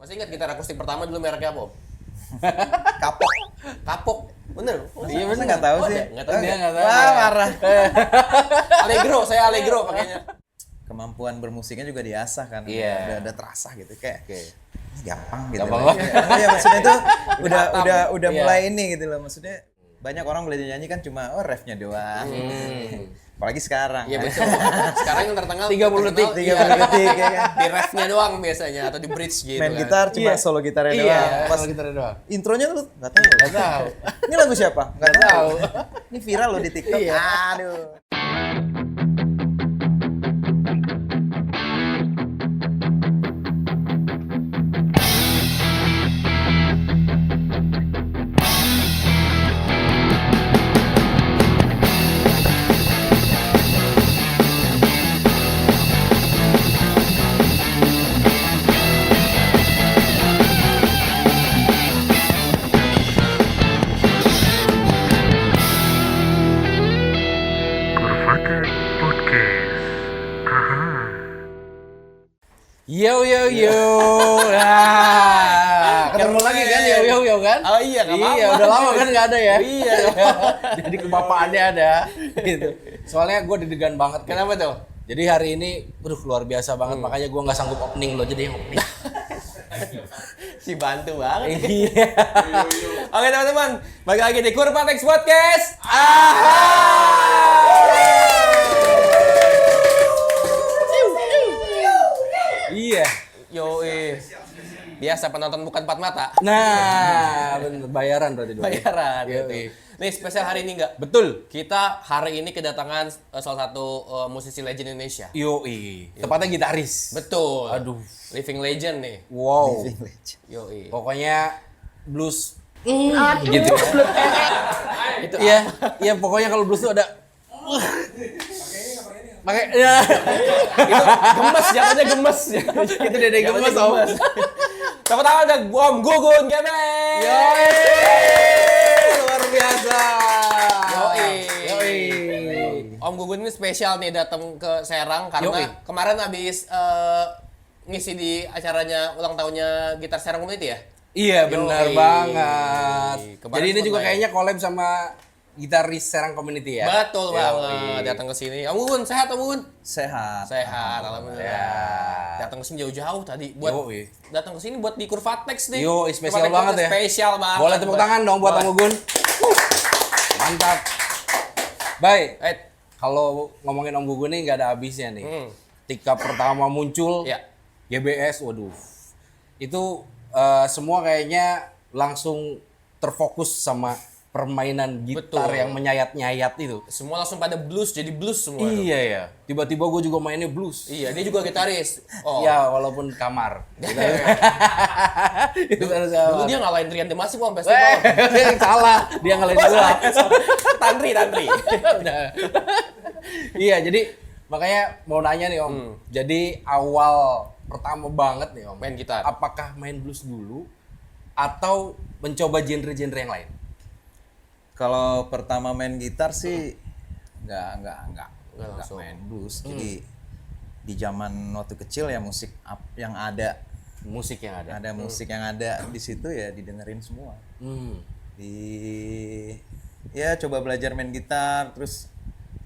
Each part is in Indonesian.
Masih ingat gitar akustik pertama dulu mereknya apa? Om? Kapok. Kapok. Bener? Iya bener nggak tahu sih. Nggak tahu. Dia nggak tahu. Wah marah. Allegro, saya Allegro pakainya. Kemampuan bermusiknya juga diasah kan. Iya. Udah terasa gitu kayak. Oke. Ini gampang gitu. Gampang loh. banget. Iya maksudnya tuh udah Iya. mulai ini gitu loh. Maksudnya banyak orang belajar nyanyi kan cuma refnya doang. Apalagi sekarang. Iya betul. Sekarang yang terkenal 30 detik, 30 detik ya kan. di refnya doang biasanya atau di bridge gitu. Main kan. gitar cuma solo gitarnya doang. Iya, Pas pas gitar doang. intronya lu nggak tahu. Nggak tahu. Ini lagu siapa? Nggak Nggak tahu. tahu. Ini viral loh di TikTok. Iya. Aduh. Kurvater Podcast. Aha. Yo yo yo. Nah, ketemu Keren. lagi kan yo kan? Oh iya, nggak apa-apa. Iya, udah lama kan nggak ada ya. Iya. Jadi kebapaannya ada. Gitu. Soalnya gue deg-degan banget. Kenapa tuh? Jadi hari ini, luar biasa banget. Makanya gue nggak sanggup opening lo, jadi yang opening. Si bantu banget. Iya. Oke teman-teman, balik lagi di Kurvatex Podcast. Iya. Yo, biasa penonton bukan empat mata. Nah, bener bayaran berarti dong. Bayaran. Iya, gitu. iya. Nih spesial hari ini nggak? Betul. Kita hari ini kedatangan salah satu musisi legend Indonesia. Yoi. Tepatnya gitaris. Betul. Aduh. Living legend nih. Wow. Yo, Pokoknya blues. Gitu ya. Itu Iya, iya pokoknya kalau blues tuh ada pakai ya. itu gemes, jatuhnya gemes. Itu dede gemes, Om. Tepuk tangan ada Om Gugun Gebeng. Yoi. Luar biasa. Yoi. Om Gugun ini spesial nih datang ke Serang karena Yoi. kemarin habis ngisi di acaranya ulang tahunnya Gitar Serang Community ya? Iya, benar Yoi. banget. Kemarin Jadi ini sempet juga main. kayaknya collab sama gitaris Serang Community ya. Betul Yoi. banget, datang ke sini. Om Gugun, sehat Om Gugun? Sehat. Sehat, alhamdulillah. Datang ke sini jauh-jauh tadi buat Yoi. datang ke sini buat di Kurvatex nih. Yoi, spesial Kurvatex banget ya. Spesial banget. Boleh tepuk tangan dong buat Om Gugun. Mantap. Baik. Kalau ngomongin Om Gugun nih nggak ada habisnya nih. Ketika pertama muncul Ya. GBS, waduh. Itu semua kayaknya langsung terfokus sama permainan gitar Betul. yang menyayat-nyayat itu. Semua langsung pada blues, jadi blues semua. tuh. Iya ya. Tiba-tiba gue juga mainnya blues. Iya, dia juga gitaris. Oh. Ya walaupun kamar. Itu harus Dulu kamar. dia ngalahin Rian Demasi Om festival. Salah. Dia ngalahin gua. Tantri. Udah. Iya, jadi makanya mau nanya nih Om. Jadi awal pertama banget nih Om. Main gitar. Apakah main blues dulu atau mencoba genre-genre yang lain? Kalau pertama main gitar sih nggak langsung. main blues. Jadi di zaman waktu kecil ya musik yang ada Musik yang ada. musik yang ada di situ ya didengerin semua. Hmm. Ya coba belajar main gitar, terus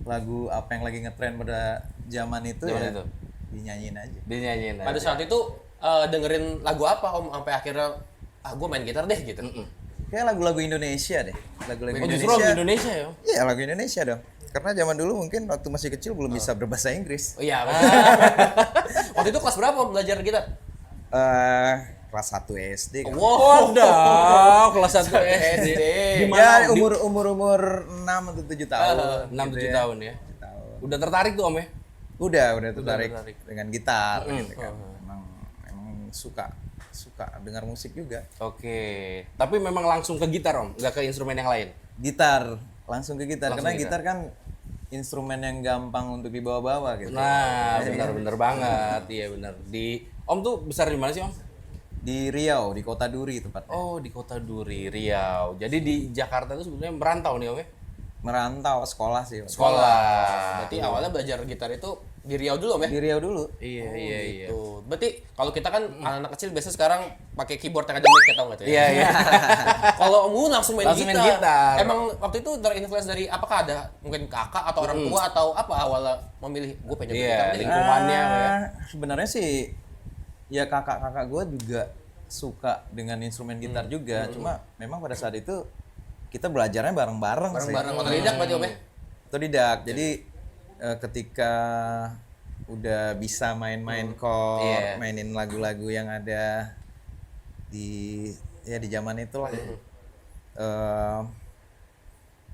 lagu apa yang lagi ngetren pada zaman itu Zaman ya itu. dinyanyiin aja. Dinyanyiin Pada aja. saat itu dengerin lagu apa Om sampai akhirnya gue main gitar deh gitu. Kayak lagu-lagu Indonesia deh. Lagu-lagu Oh, justru lagu Indonesia. Indonesia ya? Om? Iya, lagu Indonesia dong. Karena zaman dulu mungkin waktu masih kecil belum bisa berbahasa Inggris. Oh iya. Waktu itu kelas berapa Om belajar gitar? Kelas 1 SD kan. Waduh, kelas 1 SD. Ya umur 6 atau 7 tahun. 6-7 tahun ya. Tahun. Udah tertarik tuh Om ya? Udah tertarik tertarik. dengan gitar gitu kan. Emang suka dengar musik juga. Oke. Tapi memang langsung ke gitar Om, nggak ke instrumen yang lain? Gitar, langsung ke gitar Langsung karena gitar. gitar kan instrumen yang gampang untuk dibawa-bawa gitu. Nah, benar-benar banget. Iya benar. Di Om tuh besar di mana sih Om? Di Riau, di Kota Duri tepatnya. Oh, di Kota Duri, Riau. Jadi di Jakarta itu sebetulnya merantau nih Om ya? Merantau sekolah sih. Sekolah. Berarti awalnya belajar gitar itu Di Riau dulu Om ya? Di Riau dulu. Iya. Tuh. Berarti kalau kita kan anak-anak kecil biasa sekarang pakai keyboard yang ada mic, tau nggak tuh ya? Iya. Kalau Om Gugun langsung main Langsung main gitar. gitar. Emang waktu itu terinfluence dari apakah ada mungkin kakak atau orang tua atau apa awalnya memilih gue pengen jadi Iya, gitar nih? lingkungannya ya. Sebenarnya sih ya kakak-kakak gue juga suka dengan instrumen gitar juga. Cuma memang pada saat itu kita belajarnya bareng-bareng sih. Bareng-bareng otodidak berarti Om ya? Otodidak. Jadi ketika udah bisa main-main chord, Iya. mainin lagu-lagu yang ada di zaman itu lah.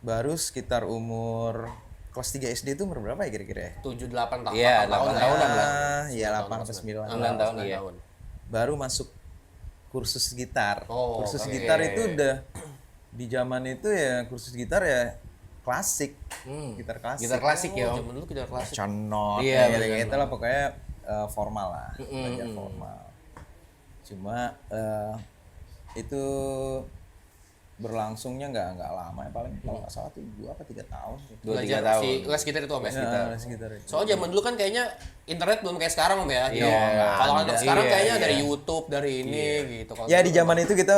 Baru sekitar umur kelas 3 SD itu umur berapa ya kira-kira ya? 7-8 tahun. Iya, 8 tahun 8 lah. tahunan lah. Iya, 8 atau 9. 9 tahun, iya. Baru masuk kursus gitar. Oh, Kursus oke. gitar itu udah di zaman itu ya kursus gitar ya klasik. Gitar klasik. Gitar klasik ya, Om. Zaman dulu gitar klasik. Conot, Iya, ya, bener. gitu lah pokoknya formal lah, belajar formal. Cuma itu berlangsungnya nggak lama ya, paling kalau nggak salah tuh 2 apa 3 tahun. 2-3 Belajar tahun. si les gitar itu Om ya? Ya, sekitar itu. Soalnya zaman dulu kan kayaknya internet belum kayak sekarang Om ya. Gitu. Iya, Kalau anak sekarang iya, kayaknya iya. dari YouTube, dari ini gitu. Kalau Ya dulu di zaman itu kita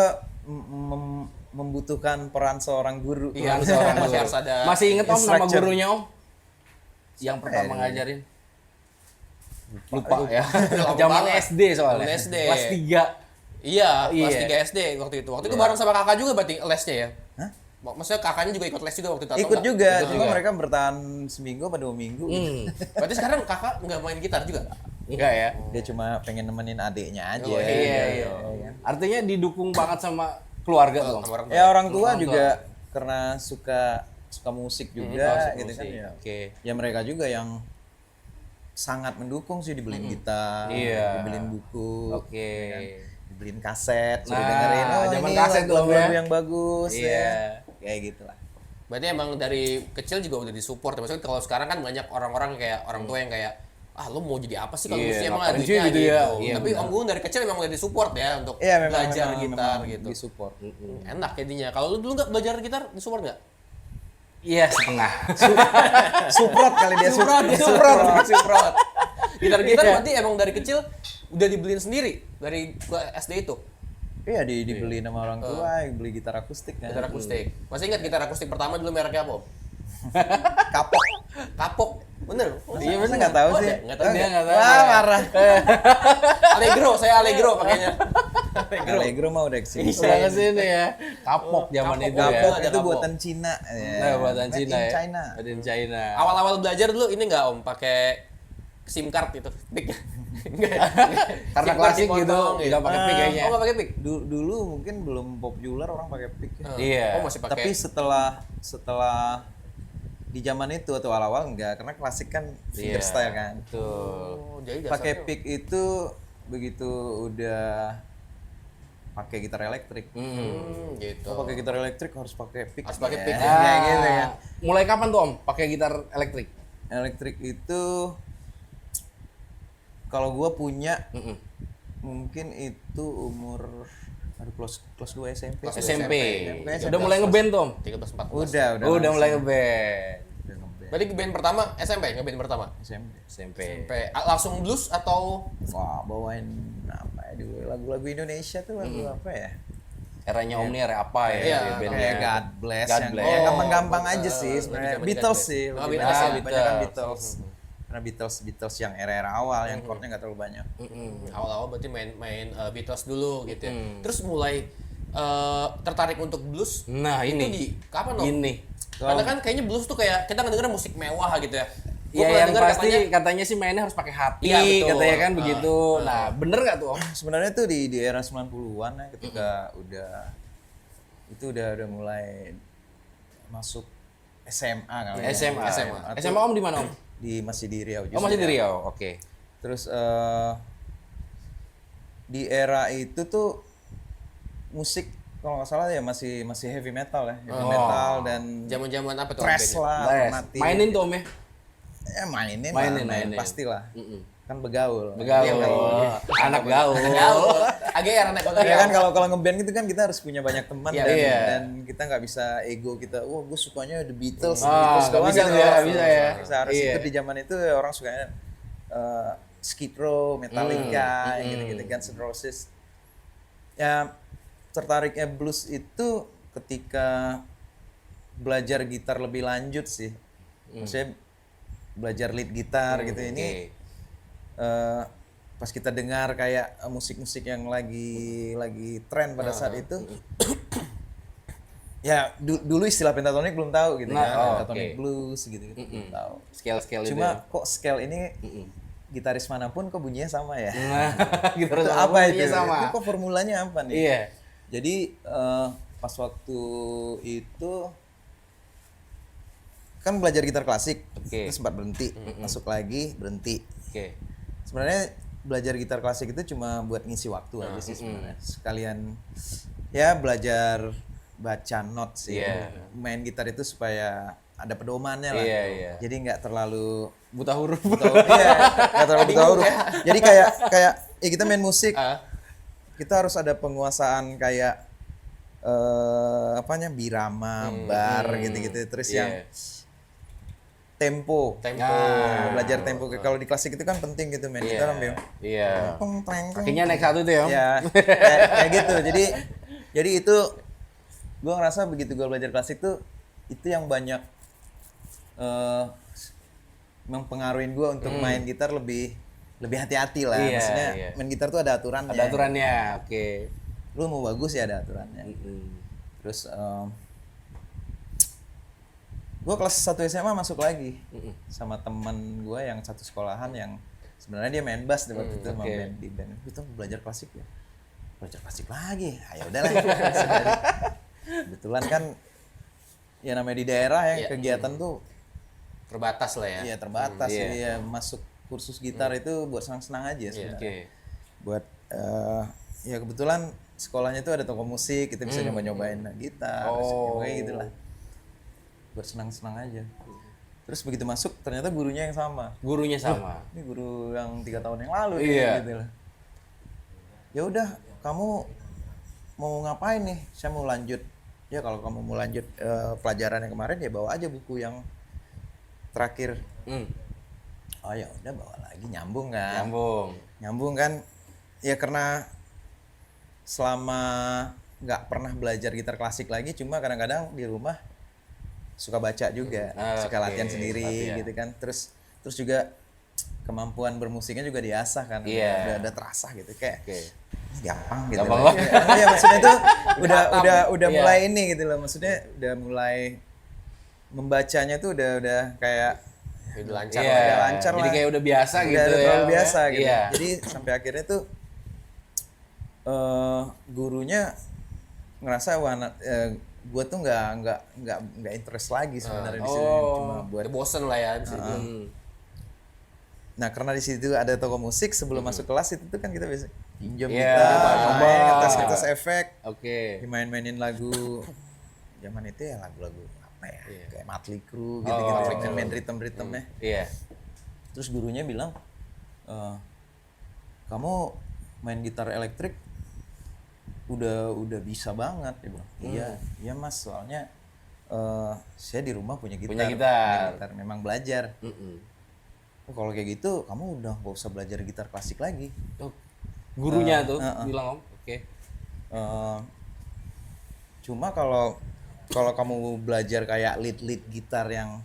membutuhkan peran seorang guru. Iya, Seorang masih guru. harus ada. Masih inget Om nama instructor. gurunya Om? Yang pertama ngajarin? Lupa ya. Lama Zaman banget. SD soalnya. Zaman SD. Kelas 3. Iya, kelas Iya. 3 SD waktu itu. Waktu itu bareng sama kakak juga berarti lesnya ya? Hah? Maksudnya kakaknya juga ikut les juga waktu itu atau Ikut enggak? juga, Ikut cuma juga. mereka bertahan seminggu apa 2 minggu. Berarti sekarang kakak nggak main gitar juga? Enggak ya? Dia cuma pengen nemenin adiknya aja. Oh, Iya. Artinya didukung banget sama keluarga tuh Om. Sama orang tua. Ya orang tua juga karena suka musik juga gitu kan ya. Oke. Ya mereka juga yang sangat mendukung sih, dibeliin gitar, Iya. dibeliin buku, Oke. dibeliin kaset, suruh Nah, dengerin zaman ini kaset tuh, lagu-lagu ya. yang bagus Iya. ya. Kayak gitu lah. Berarti emang dari kecil juga udah disupport. Maksudnya kalau sekarang kan banyak orang-orang kayak orang tua yang kayak lu mau jadi apa sih kalau Iya, musik emang ngapain ada sih duitnya gitu gitu. ya? Iya, Tapi Om Gugun dari kecil emang udah disupport ya untuk Iya memang belajar gitar gitu. disupport. Enak jadinya. Kalau lu dulu nggak belajar gitar disupport nggak? Iya, setengah. Suprot kali dia Suprot. Gitar-gitar Iya. berarti emang dari kecil udah dibeliin sendiri dari SD itu. Iya dibeliin sama orang tua, beli gitar akustik kan. Gitar akustik. Masih ingat gitar akustik pertama dulu mereknya apa? Om? Kapok. Kapok. Bener. Iya masa nggak tahu Oh, sih. ada? Nggak tahu. Dia nggak tahu. Wah marah. Allegro, saya Allegro pakainya. Allegro mah udah kesini. Udah kesini ya. Kapok zaman Kapok. itu ya. Kapok Ada itu kapok. buatan Cina. Ya. Nah, buatan Made Cina in ya. China. Made in China. Awal-awal belajar dulu ini nggak Om pakai SIM card gitu. Pick. Enggak. Karena SIM card klasik dipotong gitu, nggak pakai pick kayaknya. Oh, nggak pakai pick. Dulu mungkin belum populer orang pakai pick. Ya. Iya. Oh, masih pakai. Tapi setelah di zaman itu atau awal-awal enggak, karena klasik kan Iya. fingerstyle kan. Betul. Oh, jadi Pakai dasarnya- pick itu begitu udah pakai gitar elektrik. gitu. Oh, pakai gitar elektrik harus pakai pick. Harus pakai ya. pick. Kayak gitu ya. Mulai kapan tuh Om pakai gitar elektrik? Elektrik itu kalau gua punya mungkin itu umur kelas 2 SMP. Kelas SMP. SMP. Udah mulai ngeband tuh Om? 13 14. Udah Oh, udah langsung. mulai ngeband. Udah ngeband. Berarti band pertama SMP, ngeband pertama. SMP. SMP. Langsung blues atau Wah, bawain apa ya dulu lagu-lagu Indonesia tuh lagu apa ya? Eranya Om nih era apa ya? Iya, di bandnya? Kayak God Bless God yang Bless. kayak gampang-gampang aja sih lebih sebenarnya. zaman Beatles God Bless. sih. Oh, lebih Beatles. banyak kan Beatles. Beatles. Karena Beatles yang era-era awal yang chordnya nggak terlalu banyak. awal-awal berarti main Beatles dulu gitu ya. Terus mulai tertarik untuk blues. Nah, Itu ini. di kapan Om? Ini. Karena kan kayaknya blues tuh kayak kita ngedenger musik mewah gitu ya. Gua Iya, pernah yang denger pasti katanya sih mainnya harus pakai hati, Iya, betul. katanya kan begitu. Nah, bener nggak tuh Om? Sebenarnya tuh di era 90-an ya ketika udah mulai masuk SMA kali ya. SMA. SMA. SMA Om di mana Om? Masih di Riau Oh, masih di Riau. Oke. Terus di era itu tuh musik kalau nggak salah ya masih heavy metal ya, heavy metal dan zaman-zaman apa tuh? thrash bandnya? lah, Les. alternatif. Mainin tuh Om ya? Ya mainin Mainin. pastilah. Kan begaul. Begaul. Anak gaul. Gaul. Agak ya anak gaul. Ya kan kalau ngeband gitu kan kita harus punya banyak teman Iya, dan, iya. dan kita nggak bisa ego kita. Wah, gue sukanya The Beatles. Ah, Beatles nggak doang bisa gitu tuh ya, bisa ya. Harus Iya. ikut di zaman itu ya, orang sukanya Skid Row, Metallica, gitu-gitu, Guns N' Roses. Ya tertariknya blues itu ketika belajar gitar lebih lanjut sih. Maksudnya belajar lead gitar gitu. Ini pas kita dengar kayak musik-musik yang lagi tren pada saat itu. Ya dulu istilah pentatonic belum tahu gitu kan, pentatonic blues gitu belum tahu. Scale itu. Cuma kok scale ini gitaris manapun kok bunyinya sama ya? Gitaris Itu manapun apa itu? bunyinya sama. Itu kok formulanya apa nih? Iya. Jadi pas waktu itu kan belajar gitar klasik, terus sempat berhenti, masuk lagi berhenti. Oke. Sebenarnya belajar gitar klasik itu cuma buat ngisi waktu aja sih sebenarnya. Sekalian ya belajar baca not sih. Main gitar itu supaya ada pedomannya lah. Jadi nggak terlalu Buta huruf. nggak terlalu buta huruf. Jadi kayak ya kita main musik, kita harus ada penguasaan kayak birama, bar gitu-gitu. Terus yang tempo. Belajar tempo. Kalau di klasik itu kan penting gitu main gitar ambil. Iya. Kakinya naik satu tuh ya. Ya, kayak gitu. Jadi itu gue ngerasa begitu gue belajar klasik tuh itu yang banyak mempengaruhi gue untuk main gitar lebih hati-hati lah. Maksudnya main gitar tuh ada aturannya. Ada aturannya, oke. Lu mau bagus ya ada aturannya. Terus gue kelas 1 SMA masuk lagi sama teman gue yang satu sekolahan yang sebenarnya dia main bass di waktu itu sama band di band. Itu belajar klasik ya. Belajar klasik lagi. Ayo udahlah. Kebetulan kan ya namanya di daerah ya kegiatan tuh terbatas lah ya. Iya terbatas ya masuk kursus gitar itu buat senang-senang aja sebenarnya. Buat ya kebetulan sekolahnya tuh ada toko musik, kita bisa nyoba-nyobain gitar, kayak gitulah. Buat senang-senang aja. Terus begitu masuk ternyata gurunya yang sama. Gurunya sama. Ini guru yang 3 tahun yang lalu nih gitu lah. Ya udah, kamu mau ngapain nih? Saya mau lanjut. Ya kalau kamu mau lanjut pelajaran yang kemarin ya bawa aja buku yang terakhir. Oh ya udah bawa lagi, nyambung kan? Nyambung kan? Ya karena selama nggak pernah belajar gitar klasik lagi, cuma kadang-kadang di rumah suka baca juga, suka latihan sendiri gitu kan. Terus juga kemampuan bermusiknya juga diasah kan, udah terasa gitu kayak ini gampang gitu. Ya maksudnya itu udah mulai ini gitu loh, maksudnya udah mulai membacanya tuh udah kayak Udah lancar lancar Jadi lah. kayak udah biasa Udah gitu ya. terlalu biasa gitu. Iya. Jadi sampai akhirnya tuh gurunya ngerasa gue tuh nggak interest lagi sebenarnya di sini, cuma buat udah bosen lah ya di situ. Nah karena di situ ada toko musik, sebelum masuk kelas itu tuh kan kita bisa pinjam Iya, gitar, coba. ngetes efek, Oke. dimain-mainin lagu zaman itu ya lagu-lagu apa ya, kayak Mötley Crüe gitu-gitu, main rhythm-rhythmnya. Iya. Terus gurunya bilang, kamu main gitar elektrik udah bisa banget, dia bilang. Iya mas, soalnya saya di rumah punya gitar. Punya gitar. Memang belajar. Oh, kalau kayak gitu kamu udah gak usah belajar gitar klasik lagi. Gurunya tuh bilang oke. Cuma kalau kamu belajar kayak lead gitar yang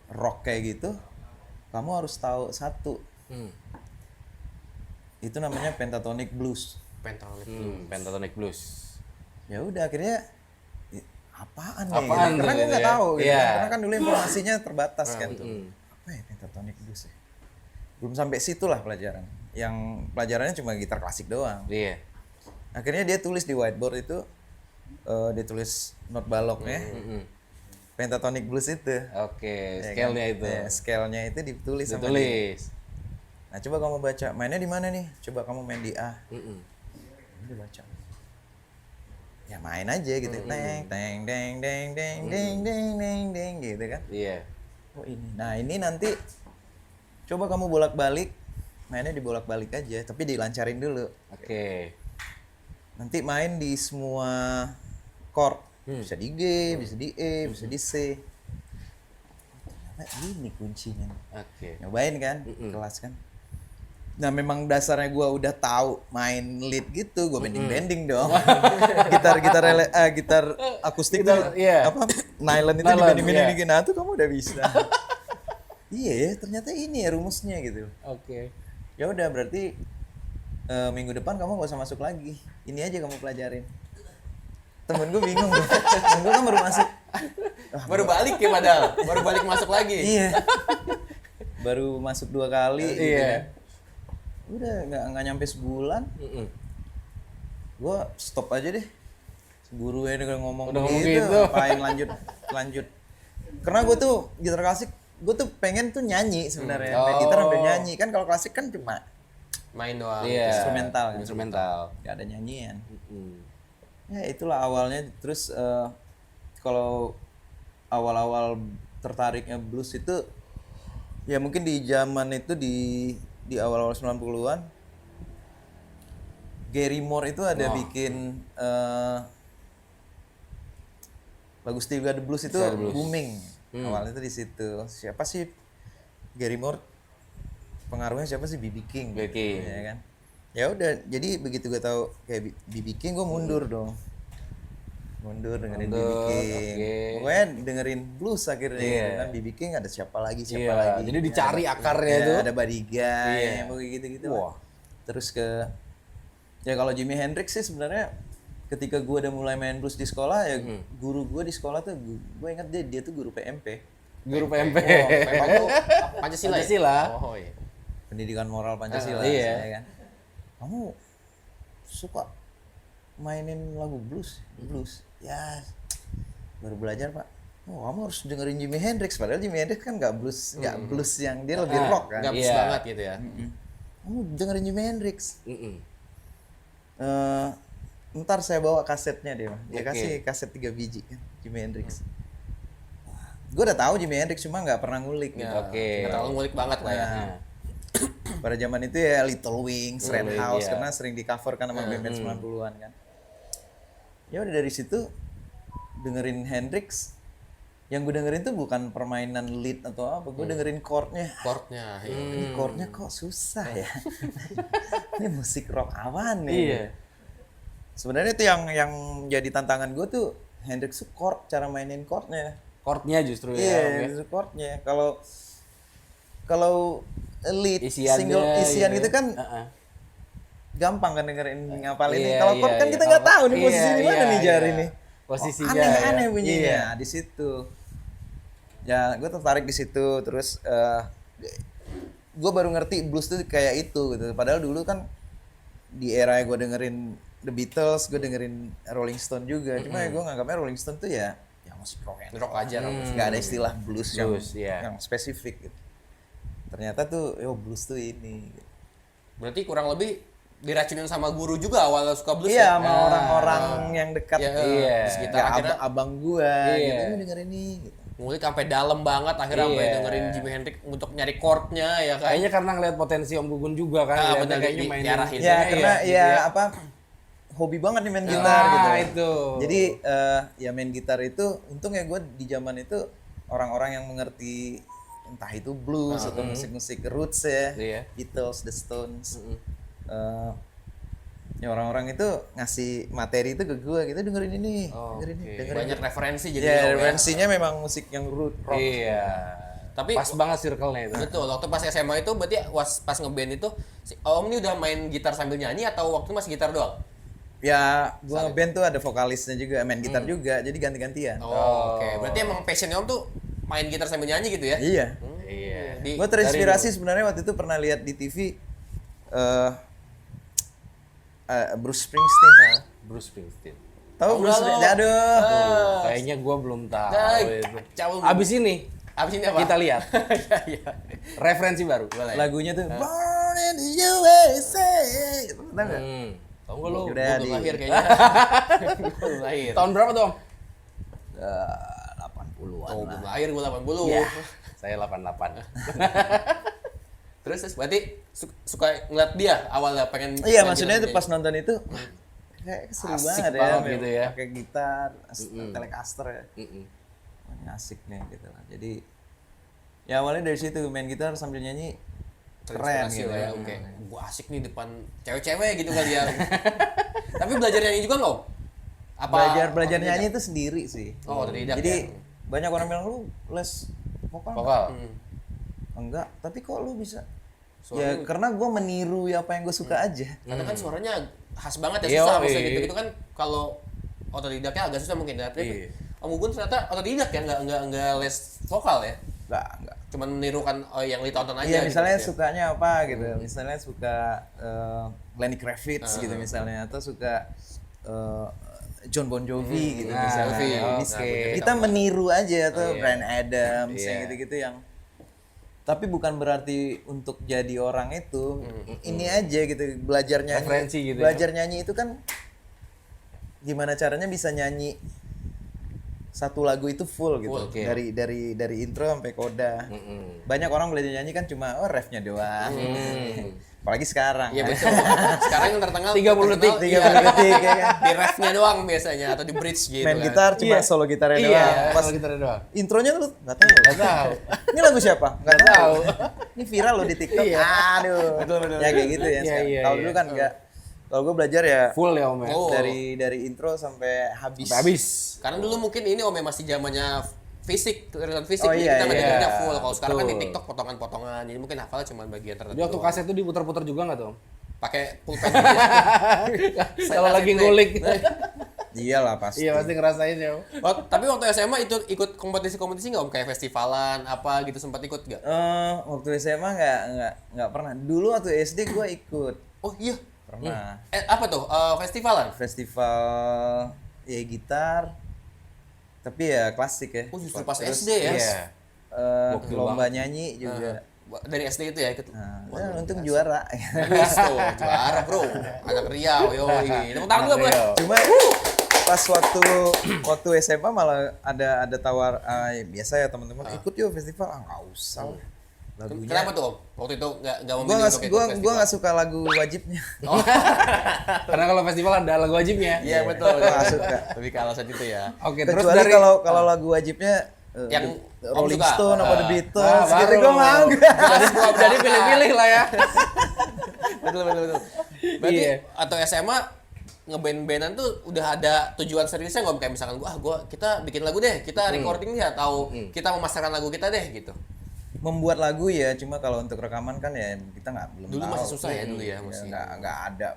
rock kayak gitu, kamu harus tahu satu. Itu namanya pentatonic blues. Pentatonic blues. Ya udah akhirnya apaan nih? Apaan Karena tuh gue gitu nggak ya? tahu gitu Iya. kan. Karena kan dulu informasinya terbatas kan. Apa ya pentatonic blues ya? Belum sampai situ lah pelajaran. Yang pelajarannya cuma gitar klasik doang. Iya. Akhirnya dia tulis di whiteboard itu, dia tulis not baloknya, pentatonic blues itu. Oke, Ya scale-nya kan? itu. Ya, scale-nya itu ditulis sama dia. Ditulis. Nah coba kamu baca, mainnya di mana nih? Coba kamu main di A. Dia baca. Ya main aja gitu, teng teng deng deng deng deng deng deng deng gitu kan. Iya. Oh ini, nah ini nanti coba kamu bolak-balik, mainnya dibolak-balik aja, tapi dilancarin dulu. Oke. Nanti main di semua chord, bisa di G, bisa di E, bisa di C. ternyata ini kuncinya. Oke. Nyobain kan kelas kan. Nah memang dasarnya gue udah tahu main lead gitu, gue bending dong. gitar akustik tuh iya. apa nylon itu dibending-bendingin, nah tuh kamu udah bisa. Iya ya, ternyata ini ya rumusnya gitu. Oke. Ya udah berarti minggu depan kamu gak usah masuk lagi, ini aja kamu pelajarin. Temen gue bingung, temen gue kan baru masuk. Baru balik ya padahal, baru balik masuk lagi. Iya. Baru masuk 2 kali. Gitu Iya. kan. Udah nggak nyampe sebulan, gue stop aja deh. Guru ini udah ngomong gitu, ngapain lanjut. Karena gue tuh gitar klasik, gue tuh pengen tuh nyanyi sebenarnya. Main gitar sambil nyanyi kan, kalau klasik kan cuma Main doang. Iya. instrumental kan. Instrumental. Gak ada nyanyian. Ya itulah awalnya. Terus kalau awal-awal tertariknya blues itu ya mungkin di zaman itu di awal-awal 90-an Gary Moore itu ada bikin lagu Still Got the Blues itu booming. Awalnya itu di situ. Siapa sih Gary Moore? Pengaruhnya siapa sih? B.B. King. B.B. King. Ya kan? Ya udah, jadi begitu gue tahu kayak B.B. King, gue mundur dong. Mundur dengerin B.B. King. Pokoknya dengerin blues akhirnya. Kan B.B. King ada siapa lagi? Jadi dicari akarnya itu. Ada Buddy Guy, pokoknya gitu-gitu. Wah. Terus ke ya kalau Jimi Hendrix sih sebenarnya ketika gue udah mulai main blues di sekolah ya guru gue di sekolah tuh gue ingat dia tuh guru PMP. Guru PMP. PMP itu Pancasila. Pancasila. Oh iya. Pendidikan moral Pancasila, iya. ya kan. Kamu suka mainin lagu blues? Ya, baru belajar Pak. Oh, kamu harus dengerin Jimi Hendrix. Padahal Jimi Hendrix kan nggak blues yang dia lebih rock kan. Nggak blues banget gitu ya. Kamu dengerin Jimi Hendrix. Ntar saya bawa kasetnya dia. Dia kasih kaset 3 biji kan, Jimi Hendrix. Gue udah tahu Jimi Hendrix cuma nggak pernah ngulik. Gitu. Nggak terlalu ngulik banget lah ya. Pada zaman itu ya Little Wings, Red House karena sering di cover kan sama band-band 90-an kan. Ya udah dari situ dengerin Hendrix. Yang gue dengerin tuh bukan permainan lead atau apa, gue dengerin chordnya. Chordnya. Ini chordnya kok susah ya. Ini musik rock apaan nih? Iya. Sebenarnya itu yang jadi tantangan gue tuh Hendrix tuh chord, cara mainin chordnya. Chordnya justru Iya, justru chordnya. Kalau lead, single isian gitu kan gampang kan dengerin ngapalin ini. Kalau chord kan kita nggak tahu nih posisi di mana nih jari nih. Posisinya aneh bunyinya di situ. Ya, gue tertarik di situ. Terus gue baru ngerti blues tuh kayak itu gitu. Padahal dulu kan di era gue dengerin The Beatles, gue dengerin Rolling Stone juga. Cuma ya gue nganggapnya Rolling Stone tuh ya musik rock aja. Nggak ada istilah blues iya. yang spesifik gitu. Ternyata tuh blues tuh ini gitu. Berarti kurang lebih diracunin sama guru juga awalnya suka blues Iya, ya? sama orang-orang yang dekat. Iya. Sekitar akhirnya abang gua gitu, dengerin nih gitu. ngulik sampai dalam banget akhirnya sampai dengerin Jimi Hendrix untuk nyari chordnya ya kan. Kayaknya karena ngeliat potensi Om Gugun juga kan. Bener, kayaknya mainin. diarahin. Ya karena hobi banget nih main gitar gitu. Itu. Jadi ya main gitar itu untung ya gue di zaman itu orang-orang yang mengerti entah itu blues atau musik-musik roots ya, Beatles, The Stones. Ya orang-orang itu ngasih materi itu ke gue gitu, dengerin ini, dengerin Banyak referensi jadi ya referensinya memang musik yang rock. Iya. Tapi pas banget circle-nya itu. Betul, waktu pas SMA itu berarti pas ngeband itu Om ini udah main gitar sambil nyanyi atau waktu masih gitar doang? Ya, gua ngeband tuh ada vokalisnya juga, main gitar juga, jadi ganti-gantian. Oke. Berarti emang passionnya Om tuh main gitar sambil nyanyi gitu ya? Iya. Iya. Gua terinspirasi sebenarnya waktu itu pernah lihat di TV Bruce Springsteen. Bruce Springsteen. Tahu Bruce Springsteen? Aduh. Kayaknya gua belum tahu itu. Abis ini apa? Kita lihat. Referensi baru. Lagunya tuh Born in the USA. Tahu enggak? Tahu enggak lu? Udah Belum lahir kayaknya. Belum lahir. Tahun berapa tuh, Om? 80-an. Oh, belum lahir gua 80. Iya. Saya 88. Terus berarti suka ngeliat dia awalnya pengen. Iya, maksudnya itu pas nonton itu kayak seru Asik banget banget gitu ya. Pakai gitar, Telecaster ya. Ini asik nih gitu lah. Jadi Ya awalnya dari situ main gitar sambil nyanyi keren Terinspirasi gitu lah ya. ya. Oke, gua asik nih depan cewek-cewek gitu kali ya. Tapi belajar nyanyi juga nggak Om? Apa Belajar otodidak? nyanyi itu sendiri sih. Oh, otodidak Jadi ya. banyak orang bilang lu les vokal. Vokal. Enggak, tapi kok lu bisa? Suara Ya karena gue meniru apa yang gue suka aja. Karena kan suaranya khas banget ya, Iya, susah iya. maksudnya gitu kan kalau otodidaknya agak susah mungkin. Tapi Om Gugun ternyata otodidak ya, nggak les vokal ya. Enggak. Cuman menirukan yang ditonton aja. Iya, gitu, misalnya ya. sukanya apa gitu. Misalnya suka Lenny Kravitz gitu misalnya, atau suka John Bon Jovi gitu misalnya. Jovi. Oh, Nah, bisa. bener. Kita meniru aja atau Bryan Adams yang Iya. gitu-gitu yang tapi bukan berarti untuk jadi orang itu. Ini aja gitu, belajar nyanyi. Referensi gitu ya. Belajar nyanyi itu kan gimana caranya bisa nyanyi satu lagu itu full gitu. Full, oke. Dari intro sampai koda. Banyak orang belajar nyanyi kan cuma refnya doang. Apalagi sekarang. Iya kan. betul. Sekarang yang terkenal 30 detik, 30 detik ya kan. di refnya doang biasanya atau di bridge gitu. Main kan. gitar cuma solo gitarnya doang. Iya, Pas kalau kita doang. intronya lu nggak tahu. Nggak tahu. Ini lagu siapa? Nggak tahu. Ini viral loh di TikTok. Aduh. Betul. Ya kayak gitu ya. Iya, sekarang. iya, Kalau iya. dulu kan enggak. Kalau gue belajar ya Full ya Om ya. Oh. dari intro sampai habis. Sampai habis. Karena dulu mungkin ini Om masih zamannya fisik, tulisan fisik, Oh, jadi iya, kita nggak iya. dengernya full. Kalau sekarang kan di Betul. TikTok potongan-potongan, jadi mungkin hafalnya cuma bagian tertentu. Jadi waktu doang. kaset tuh diputar-putar juga nggak tuh Om? Pakai pulpen. Saya Kalau kaset lagi play. ngulik. Iyalah pasti. Iya pasti ngerasain ya Om. Tapi waktu SMA itu ikut kompetisi-kompetisi nggak Om? Kayak festivalan apa gitu sempat ikut nggak? Waktu SMA nggak pernah. Dulu waktu SD gue ikut Oh iya. pernah Apa tuh? Festivalan? festival ya gitar. Tapi ya klasik ya. Oh justru pas Terus, SD ya? Iya. Gokil Lomba nyanyi juga. Dari SD itu ya ikut? Nah, ya, untung juara. Wis tuh, juara bro. Anak Riau, yoi. Tepuk tangan dulu boleh. Cuma pas waktu SMA malah ada tawar ya biasa ya teman-teman ikut yuk festival. Nggak usah lah. Lagunya. Kenapa tuh Om? Waktu itu nggak Gua memilih nggak untuk ikut gua festival? nggak suka lagu wajibnya. Karena kalau festival ada lagu wajibnya. Iya betul. Nggak suka. Lebih ke alasan itu ya. Oke, terus Kecuali dari kalau lagu wajibnya Yang Om Rolling suka. Stone apa The Beatles Nah, gitu baru. gua mau. jadi pilih-pilih lah ya. Betul. Berarti Iya. atau SMA ngeband-bandan tuh udah ada tujuan seriusnya nggak Om? Kayak misalkan kita bikin lagu deh, kita recording deh atau kita memasarkan lagu kita deh gitu. Membuat lagu ya, cuma kalau untuk rekaman kan ya kita belum Dulu tahu. masih susah ya dulu ya Ya, masih. nggak ada.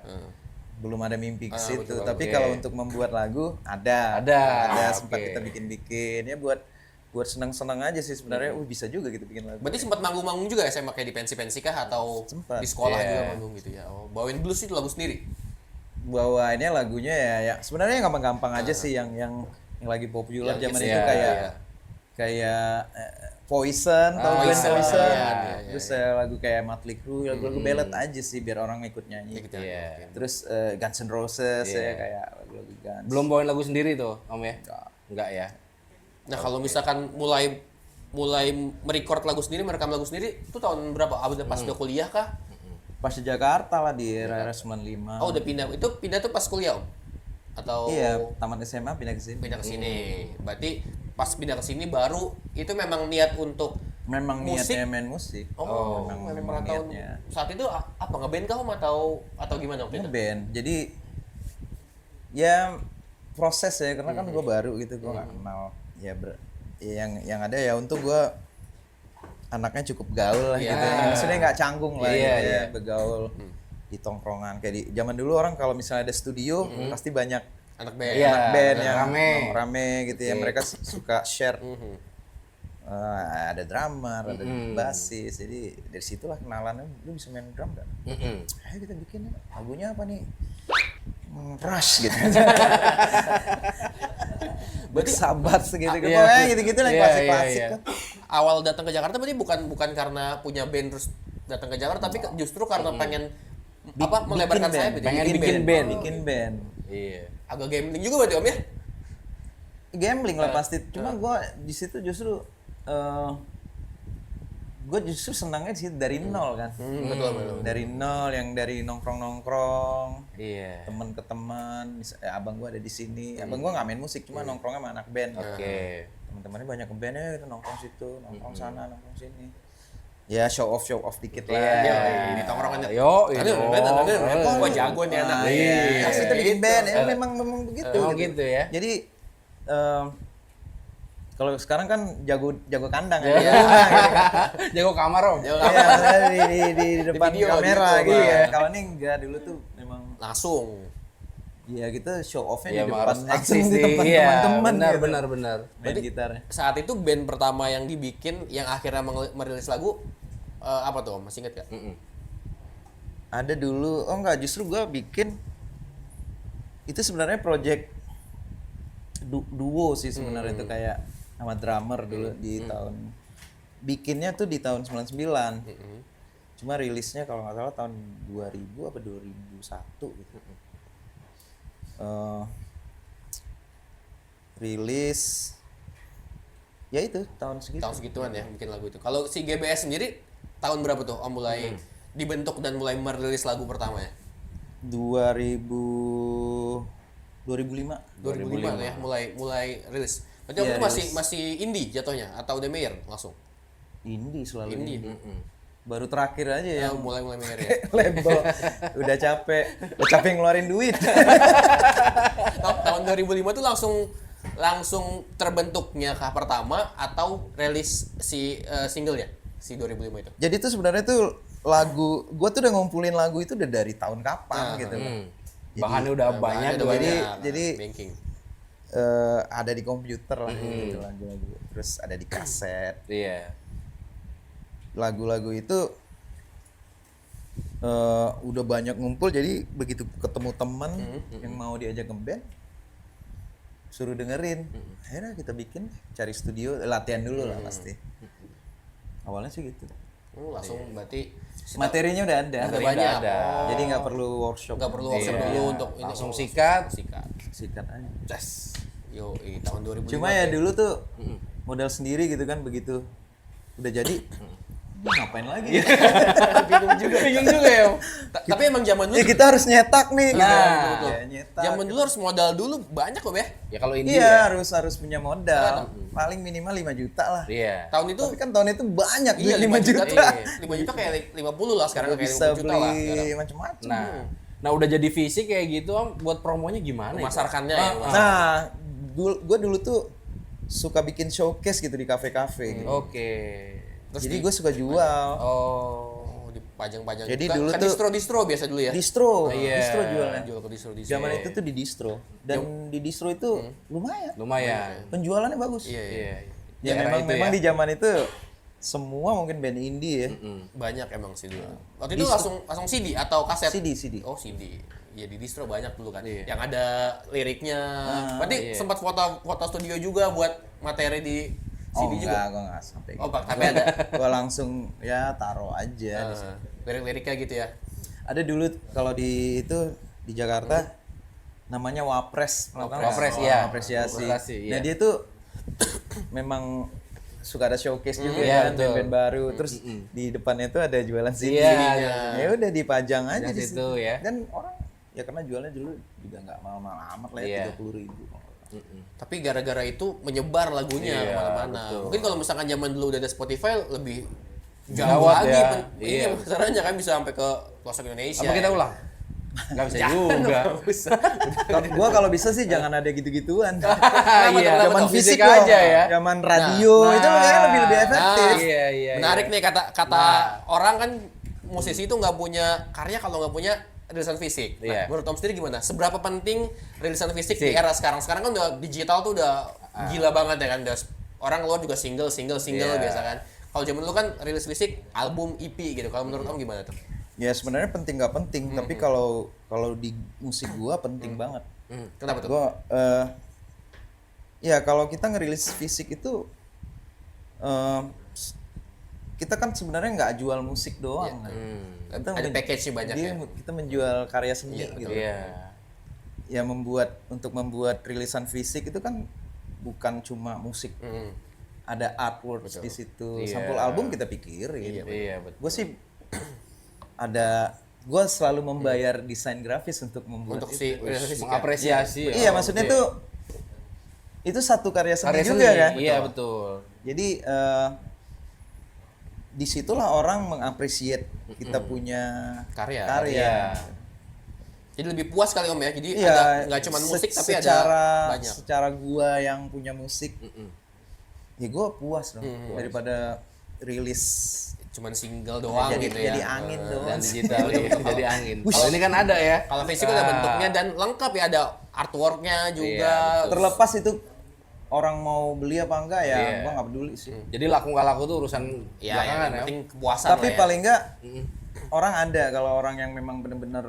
Belum ada mimpi ke situ. betul. Tapi Oke. kalau untuk membuat lagu ada. Ada, sempat oke. kita bikin-bikin ya buat senang-senang aja sih sebenarnya. Bisa juga gitu bikin lagu. Berarti sempat manggung-manggung juga SMA kayak di pensi-pensi kah atau Sempet. di sekolah Iya. juga manggung gitu ya? Oh, bawain blues itu lagu sendiri. Bawainnya lagunya ya sebenarnya gampang-gampang aja sih yang lagi populer Yang zaman hits itu ya, kayak iya. kayak Poison, tau band Poison, Poison. iya, iya, Terus lagu kayak Motley Crue, lagu-lagu ballad aja sih biar orang ikut nyanyi. Gitu ya. Iya. Terus Guns N' Roses ya kayak lagu-lagu Guns. Belum bawain lagu sendiri tuh Om ya? Enggak ya. Nah, kalau misalkan mulai merecord lagu sendiri, merekam lagu sendiri, itu tahun berapa? Pas udah kuliah kah? Pas di Jakarta lah di era 95. Oh, udah pindah. Itu pindah tuh pas kuliah, Om? Atau Iya, taman SMA pindah ke sini. pindah ke sini. Berarti pas pindah ke sini baru itu memang niat untuk Memang musik? niatnya main musik. Oh, memang atau niatnya. saat itu apa ngeband kah Om atau gimana waktu itu? Ngeband. Jadi ya proses ya karena kan gue baru gitu, gue nggak kenal. Ya yang ada ya untuk gue anaknya cukup gaul lah Iya. gitu. Maksudnya nggak canggung lah Iya, gitu iya. ya, begaul di tongkrongan kayak di zaman dulu orang kalau misalnya ada studio pasti banyak Anak band. Iya. anak band yang rame. rame gitu ya. Mereka suka share. Ada drummer, ada bassis, jadi dari situlah kenalannya. Lu bisa main drum gak? Ayo kita bikin ya. Lagunya apa nih? Rush gitu. Berarti sahabat segitu gitu. Iya. Pokoknya gitu-gitu lah Iya, klasik-klasik iya, iya. kan. Awal datang ke Jakarta berarti bukan karena punya band terus datang ke Jakarta, tapi justru karena pengen melebarkan Bikin sayap band, gitu. Pengen bikin band. Bikin band. Iya. Agak gambling juga berarti Om ya? Gambling lah pasti. Cuma gua di situ justru gue justru senangnya sih dari nol kan. Betul. Dari nol, yang dari nongkrong Iya. teman ke teman. Abang gue ada di sini, abang gue nggak main musik, cuma nongkrongnya sama anak band. Oke. Teman-temannya banyak ke bandnya, itu nongkrong situ, nongkrong sana, nongkrong sini. Ya show off dikit lah. Iya. Di tongkrongan. Yo, Gua jago nih anak. Iya. Kita bikin band, ya memang begitu. Oh gitu ya. Jadi kalau sekarang kan jago kandang ya. Jago kamar om. Iya, di depan video, kamera gitu, gitu Bang. ya. Kalau ini enggak, dulu tuh memang Langsung. ya kita show off-nya Iya, di depan harus langsung eksis di sih. depan Iya, teman-teman gitu. benar. Main gitar. Saat itu band pertama yang dibikin yang akhirnya merilis lagu apa tuh? Masih inget gak? Ada dulu, oh enggak, justru gua bikin itu sebenarnya project duo sih sebenarnya itu kayak sama drummer dulu di tahun bikinnya tuh di tahun 99. Cuma rilisnya kalau nggak salah tahun 2000 apa 2001 gitu. Rilis ya itu tahun segitu. Tahun segituan ya bikin lagu itu. Kalau si GBS sendiri tahun berapa tuh Om mulai dibentuk dan mulai merilis lagu pertamanya? 2005. 2005 tuh ya mulai rilis. Berarti waktu Iya, itu rilis. masih indie jatuhnya atau udah mayor langsung? Indie selalu Indie. Baru terakhir aja ya. Ya mulai mayor ya. Label udah capek ngeluarin duit. Tahun 2005 tuh langsung terbentuknya kah pertama atau rilis si singlenya si 2005 itu? Jadi tuh sebenarnya tuh lagu gua tuh udah ngumpulin lagu itu udah dari tahun kapan gitu. Bahannya udah banyak. Udah jadi- banking. Ada di komputer lah gitu lagu-lagu. Terus ada di kaset. Iya. Lagu-lagu itu udah banyak ngumpul, jadi begitu ketemu temen yang mau diajak ngeband suruh dengerin, akhirnya kita bikin, cari studio, latihan dulu lah pasti. Awalnya sih gitu. Langsung berarti Materinya udah ada. udah banyak. ada. Jadi nggak perlu workshop. Nggak perlu workshop Iya. dulu untuk ini. Langsung sikat. Sikat aja. Yo, tahun 2005. Cuma ya dulu tuh modal sendiri gitu kan, begitu udah jadi ngapain lagi? Bingung juga ya om. Tapi emang zaman dulu Ya kita harus nyetak nih. gitu. Nah. Ya, nyetak. zaman dulu harus modal dulu banyak kok ya. Ya kalau ini Iya, ya. harus punya modal. Paling minimal 5 juta lah. Iya. Tahun itu Tapi kan tahun itu banyak iya duit 5 juta. tuh, 5 juta kayak 50 lah sekarang kayak Bisa 50 juta lah. beli macam-macam. Nah udah jadi fisik kayak gitu om, buat promonya gimana? ya? Memasarkannya ya. Nah, gue dulu tuh suka bikin showcase gitu di kafe-kafe gitu. Oke. Jadi gue suka jual. Oh, dipajang-pajang. Jadi Kan- dulu kan tuh- distro biasa dulu ya. Distro, Iya. distro jualnya. Jual ke distro. Zaman itu tuh di distro. Dan di distro itu lumayan. Lumayan. Penjualannya bagus. Iya. Ya Daerah memang itu memang ya. di zaman itu semua mungkin band indie ya. Banyak emang sih dulu. Waktu itu langsung CD atau kaset? CD. Oh, CD. Ya di distro banyak dulu kan. Iya. Yang ada liriknya. Berarti sempat foto studio juga buat materi di Oh CD juga. enggak, gue enggak sampai Oh, gitu. tapi ada Gue langsung ya taruh aja di situ. lirik-liriknya gitu ya. Ada dulu kalau di itu di Jakarta namanya Wapres. Wapres, iya. Apresiasi. Apresiasi, iya. Nah dia tuh memang suka ada showcase juga Iya, kan, betul. band-band baru. Terus di depannya tuh ada jualan CD. Iya, Ya udah dipajang aja Di di situ situ. ya. Dan orang ya karena jualnya dulu juga nggak mahal-mahal amat lah Iya. ya, 30.000. Tapi gara-gara itu menyebar lagunya Iya, kemana-mana. Mungkin kalau misalkan zaman dulu udah ada Spotify lebih jauh Gawat lagi. ya. Ini Iya. masalahnya kan bisa sampai ke pelosok Indonesia. Apa kita ulang? Gak bisa juga. Gua kalau bisa sih jangan ada gitu-gituan. Iya. Zaman Fisik fisik aja aja ya. Zaman radio itu kayaknya lebih efektif. Iya. Menarik nih kata orang kan musisi itu nggak punya karya kalau nggak punya rilisan fisik. Nah, Iya. menurut Om sendiri gimana? Seberapa penting rilisan fisik di era sekarang? Sekarang kan udah digital tuh udah gila banget ya kan. Udah, orang luar juga single Iya. biasa kan. Kalau zaman dulu kan rilis fisik album EP gitu. Kalau menurut Om gimana tuh? Ya sebenarnya penting nggak penting, tapi kalau di musik gua penting banget. Kenapa tuh? Gua ya kalau kita ngerilis fisik itu kita kan sebenarnya nggak jual musik doang. kan. Kita Ada package-nya banyak ya. Kita menjual karya seni Iya, gitu. Iya. Ya untuk membuat rilisan fisik itu kan bukan cuma musik. ada artwork di situ, Iya. sampul album kita pikirin. Iya, betul. Gue sih gue selalu membayar desain grafis untuk membuat Untuk itu. si realisasi Mengapresiasi ya. Iya, maksudnya tuh itu satu karya seni karya juga seni. kan. Iya, betul. Jadi disitulah orang mengapresiasi kita punya Karya. Iya. Jadi lebih puas kali Om ya. Jadi Iya, ada nggak cuma musik tapi ada banyak. secara gua yang punya musik, ya gua puas dong daripada rilis Cuman single doang jadi, gitu ya. jadi angin doang. Dan digital ya, jadi angin. Kalau ini kan ada ya. Kalau fisik ada bentuknya dan lengkap ya, ada artworknya juga. Iya, Terlepas itu orang mau beli apa enggak ya, Iya. gua nggak peduli sih. Jadi laku nggak laku tuh urusan Iya, belakangan yang ya. penting kepuasan Tapi lah ya. paling enggak orang ada kalau orang yang memang bener-bener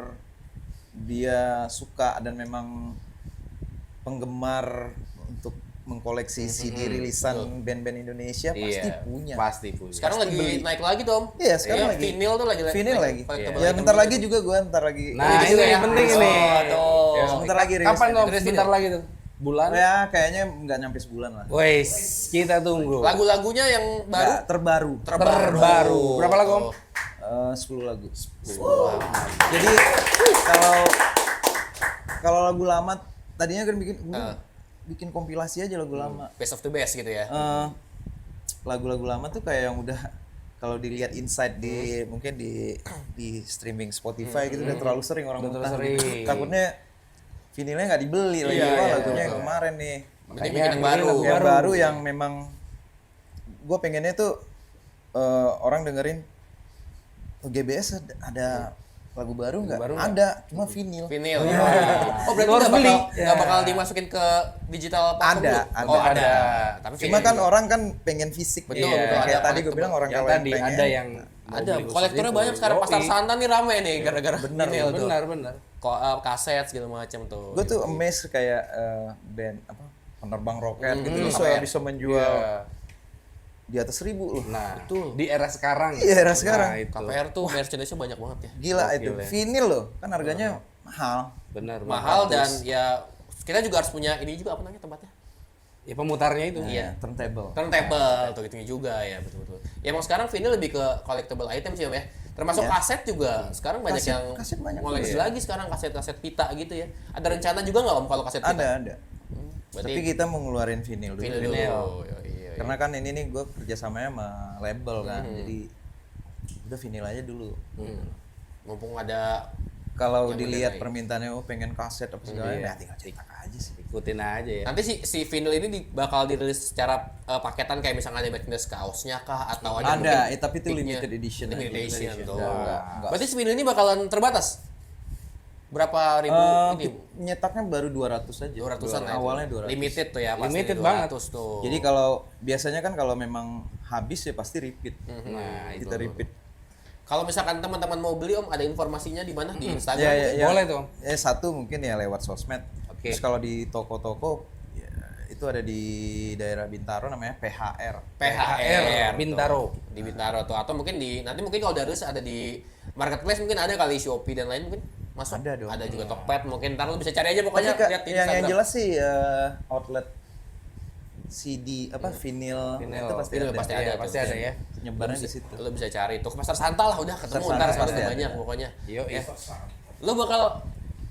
dia suka dan memang penggemar untuk mengkoleksi CD rilisan band-band Indonesia pasti Iya, punya. Pasti punya. Sekarang lagi naik lagi Tom. Iya, sekarang lagi. Vinyl tuh lagi Vinyl naik. lagi. Collectible Ya item bentar gitu. lagi juga gua ntar lagi. Nah, Rilis ini juga ya. yang penting ini. tuh. Ya, Sebentar lagi rilis. Kapan Om? Rilis Sebentar ini. lagi tuh. Bulan? Ya kayaknya nggak nyampe sebulan lah. Wes, kita tunggu. Lagu-lagunya yang baru Nggak, terbaru. Terbaru. Berapa lagu Om? 10 lagu. Jadi kalau lagu lama tadinya kan bikin kompilasi aja lagu lama. best of the best gitu ya. Lagu-lagu lama tuh kayak yang udah kalau dilihat insight di mungkin di streaming Spotify gitu udah terlalu sering orang Udah mutar. terlalu sering. Takutnya vinilnya nggak dibeli lagi. Iya, Wah, iya, lagunya yang kemarin nih. Berarti bikin yang baru. Yang baru yang memang gue pengennya tuh orang dengerin GBS ada lagu baru nggak? Ada, cuma vinil. Vinyl. Iya. Oh, berarti Harus beli. nggak bakal dimasukin ke digital platform Ada, dulu? ada. Oh, ada. Tapi Cuma vinyl kan juga. orang kan pengen fisik. Betul, Iya. betul. Kayak Ada tadi gue bilang orang Yang kalau tadi pengen ada yang mau ada beli khusus kolektornya itu. banyak sekarang pasar Yoi. santan nih rame nih gara-gara vinyl tuh. Benar. Kaset segala macam tuh. Gue tuh amazed kayak band apa penerbang roket gitu bisa KPR. bisa menjual Iya. di atas 1000 loh. Nah, di era sekarang. Iya, era sekarang. Nah, itu. KPR tuh merchandise-nya banyak banget ya. Gila Gokil itu. ya. Vinil loh, kan harganya mahal. Benar. Mahal dan ya kita juga harus punya ini juga apa namanya tempatnya? ya pemutarnya itu. Iya. Turntable. Turntable tuh gitu juga ya betul-betul. Ya emang sekarang vinyl lebih ke collectible item sih Om ya. Termasuk Iya. kaset juga. Sekarang banyak Kaset- yang kaset banyak ngoleksi juga. lagi sekarang kaset-kaset pita gitu ya. Ada rencana juga nggak Om kalau kaset pita? Ada. Berarti Tapi kita mau ngeluarin vinil dulu. vinyl dulu. Iya. Karena kan ini nih gue kerjasamanya sama label kan, jadi udah vinil aja dulu. Mumpung ada Kalau Yang dilihat bener, permintaannya pengen kaset apa segala, Iya. nah tinggal cetak aja sih. Ikutin aja ya. nanti si vinyl ini bakal dirilis secara paketan kayak misalnya ada merchandise kaosnya kah atau ada Ada, mungkin tapi itu picknya. limited edition Limited aja. edition tuh. Enggak. Berarti si vinyl ini bakalan terbatas. Berapa ribu ini? Nyetaknya baru 200 aja. 200-an ya. Awalnya 200. Limited tuh ya, pasti Limited 200 banget. tuh. Jadi kalau biasanya kan kalau memang habis ya pasti repeat. Nah, itu. Kita repeat. kalau misalkan teman-teman mau beli Om, ada informasinya di mana? Di Instagram? Ya. Boleh tuh. Satu mungkin ya lewat sosmed. Oke. Terus kalau di toko-toko ya, itu ada di daerah Bintaro namanya PHR. PHR Bintaro. tuh. Di Bintaro tuh atau mungkin nanti mungkin kalau dari ada di marketplace mungkin ada kali Shopee dan lain mungkin masuk. Ada dong. Ada juga Tokped mungkin ntar lu bisa cari aja pokoknya Tapi lihat di yang Instagram. jelas sih outlet CD apa vinil, Vinyl. itu pasti Vinyl ada. pasti Iya, ada pasti tuh. ada ya. Nyebarnya di situ. Lu bisa cari tuh ke Pasar Santa lah udah ketemu Pasar ntar Santa pasti pasti banyak ada. pokoknya. Yo, Ya. iya. Lu bakal